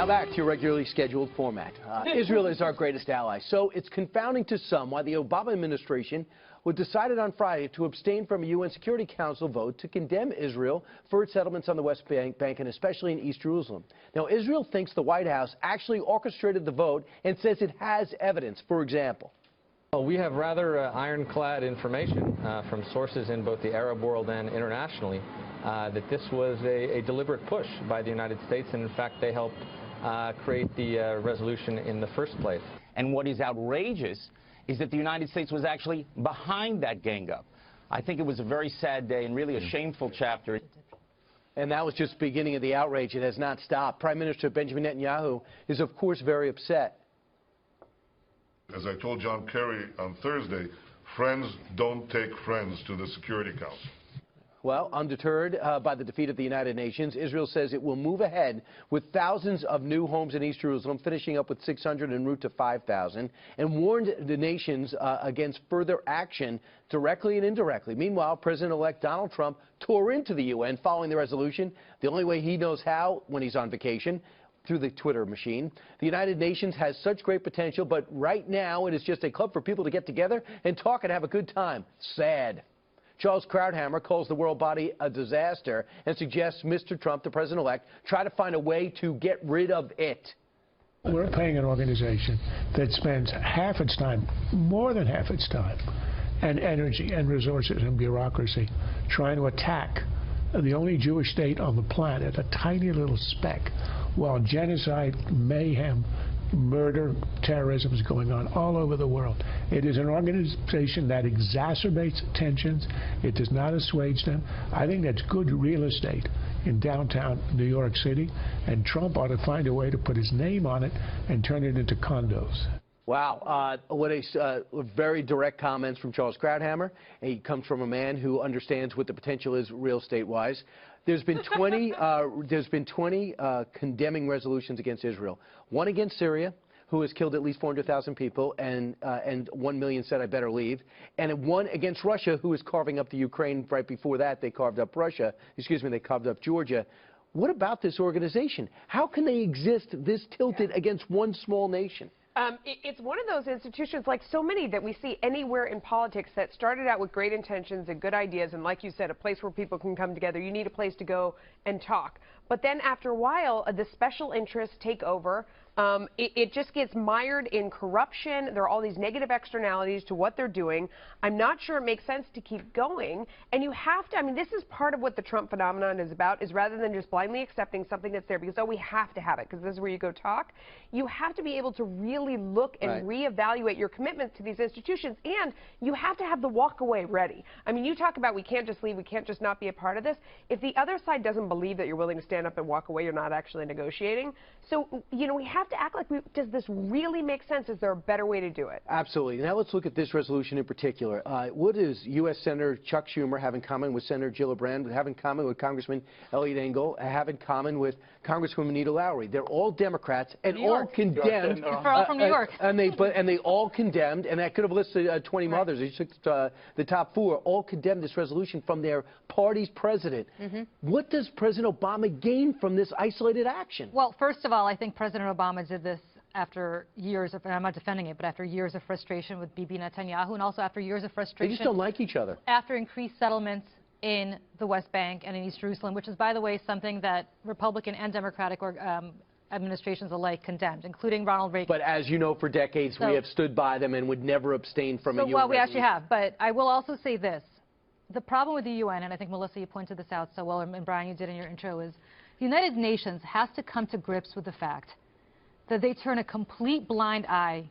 Now back to your regularly scheduled format. Israel is our greatest ally, so it's confounding to some why the Obama administration would decided on Friday to abstain from a UN Security Council vote to condemn Israel for its settlements on the West Bank and especially in East Jerusalem. Now, Israel thinks the White House actually orchestrated the vote and says it has evidence. For example, well, we have rather ironclad information from sources in both the Arab world and internationally that this was a deliberate push by the United States, and in fact they helped create the resolution in the first place. And what is outrageous is that the United States was actually behind that gang-up. I think it was a very sad day and really a shameful chapter. And that was just the beginning of the outrage. It has not stopped. Prime Minister Benjamin Netanyahu is, of course, very upset. As I told John Kerry on Thursday, friends don't take friends to the Security Council. Well, undeterred by the defeat of the United Nations, Israel says it will move ahead with thousands of new homes in East Jerusalem, finishing up with 600 en route to 5,000, and warned the nations against further action directly and indirectly. Meanwhile, President-elect Donald Trump tore into the UN following the resolution, the only way he knows how when he's on vacation, through the Twitter machine. The United Nations has such great potential, but right now it is just a club for people to get together and talk and have a good time. Sad. Charles Krauthammer calls the world body a disaster and suggests Mr. Trump, the president-elect, try to find a way to get rid of it. We're paying an organization that spends half its time, more than half its time, and energy and resources and bureaucracy trying to attack the only Jewish state on the planet, a tiny little speck, while genocide, mayhem, murder, terrorism is going on all over the world. It is an organization that exacerbates tensions. It does not assuage them. I think that's good real estate in downtown New York City, and Trump ought to find a way to put his name on it and turn it into condos. Wow, what a very direct comments from Charles Krauthammer. He comes from a man who understands what the potential is real estate-wise. There's been 20 condemning resolutions against Israel. One against Syria, who has killed at least 400,000 people, and 1 million said, I better leave. And one against Russia, who is carving up the Ukraine. Right before that, they carved up Russia. Excuse me, they carved up Georgia. What about this organization? How can they exist this tilted against one small nation? It's one of those institutions, like so many that we see anywhere in politics, that started out with great intentions and good ideas, and like you said, a place where people can come together. You need a place to go and talk. But then after a while, the special interests take over. It just gets mired in corruption. There are all these negative externalities to what they're doing. I'm not sure it makes sense to keep going. And you have to, I mean, this is part of what the Trump phenomenon is about, is rather than just blindly accepting something that's there because, oh, we have to have it, because this is where you go talk. You have to be able to really look and reevaluate your commitment to these institutions, and you have to have the walk away ready. I mean, you talk about we can't just leave, we can't just not be a part of this. If the other side doesn't believe that you're willing to stand up and walk away, you're not actually negotiating. So, you know, we have to act like, does this really make sense? Is there a better way to do it? Absolutely. Now let's look at this resolution in particular. What does U.S. Senator Chuck Schumer have in common with Senator Gillibrand, have in common with Congressman Elliot Engel, have in common with Congresswoman Anita Lowry? They're all Democrats and all condemned. They're all from New York. And they all condemned, and I could have listed 20 others. They took the top 4, all condemned this resolution from their party's president. What does President Obama gain from this isolated action? Well, first of all, I think President Obama did this after years of, and I'm not defending it, but after years of frustration with Bibi Netanyahu, and also after years of frustration. They just don't like each other. After increased settlements in the West Bank and in East Jerusalem, which is, by the way, something that Republican and Democratic administrations alike condemned, including Ronald Reagan. But as you know, for decades, we have stood by them and would never abstain from a UN Well, we resolution. actually have. But I will also say this. The problem with the UN, and I think, Melissa, you pointed this out so well, and Brian, you did in your intro, is the United Nations has to come to grips with the fact that they turn a complete blind eye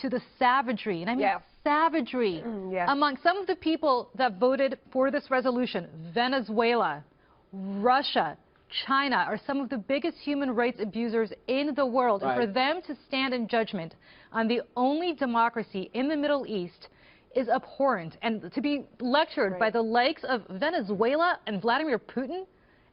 to the savagery, and I mean savagery, among some of the people that voted for this resolution. Venezuela, Russia, China are some of the biggest human rights abusers in the world. And for them to stand in judgment on the only democracy in the Middle East is abhorrent. And to be lectured by the likes of Venezuela and Vladimir Putin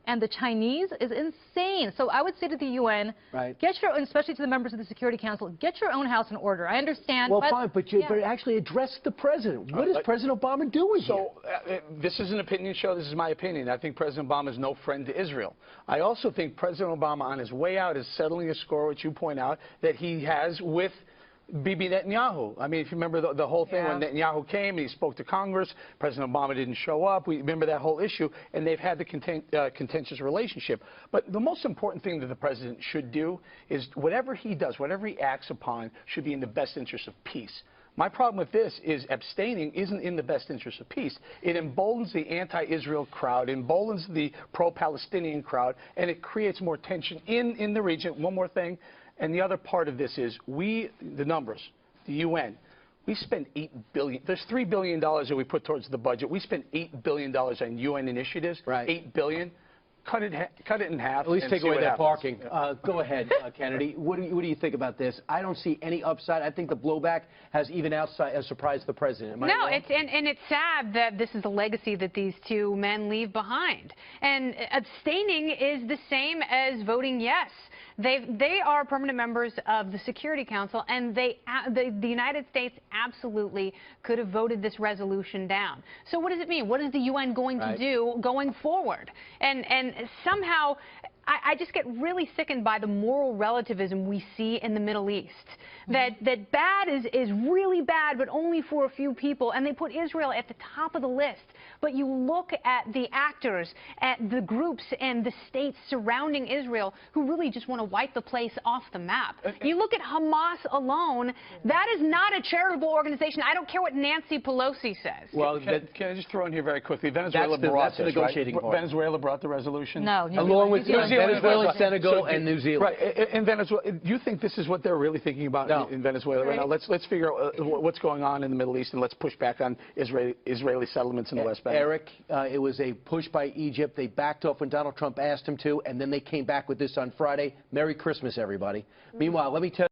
and the Chinese is insane. So I would say to the UN, get your own, especially to the members of the Security Council, get your own house in order. I understand. Well, fine, but you but actually address the president. What is President Obama doing here? This is an opinion show. This is my opinion. I think President Obama is no friend to Israel. I also think President Obama, on his way out, is settling a score, which you point out, that he has with Bibi Netanyahu. I mean, if you remember the whole thing when Netanyahu came and he spoke to Congress, President Obama didn't show up. We remember that whole issue, and they've had the contentious relationship. But the most important thing that the president should do is whatever he does, whatever he acts upon, should be in the best interest of peace. My problem with this is abstaining isn't in the best interest of peace. It emboldens the anti-Israel crowd, emboldens the pro-Palestinian crowd, and it creates more tension in the region. One more thing. And the other part of this is the numbers, the UN, we spend $8 billion. There's $3 billion that we put towards the budget. We spend $8 billion on UN initiatives, $8 billion. Cut it in half. At least take away that parking. Go ahead, Kennedy. What do you think about this? I don't see any upside. I think the blowback has even surprised the president. No, it's sad that this is the legacy that these two men leave behind. And abstaining is the same as voting yes. They are permanent members of the Security Council, and the United States absolutely could have voted this resolution down. So what does it mean? What is the UN going to do going forward? And somehow, I just get really sickened by the moral relativism we see in the Middle East. That bad is really bad, but only for a few people, and they put Israel at the top of the list. But you look at the actors, at the groups and the states surrounding Israel who really just want to wipe the place off the map. You look at Hamas alone, that is not a charitable organization. I don't care what Nancy Pelosi says. Well, can I just throw in here very quickly? Venezuela brought this, negotiating part. Venezuela brought the resolution? No. Along with Venezuela, Senegal, and New Zealand. Right. In Venezuela, do you think this is what they're really thinking about in Venezuela right now? Let's figure out what's going on in the Middle East, and let's push back on Israeli settlements in the West Bank. Eric, it was a push by Egypt. They backed off when Donald Trump asked them to, and then they came back with this on Friday. Merry Christmas, everybody. Meanwhile, let me tell you.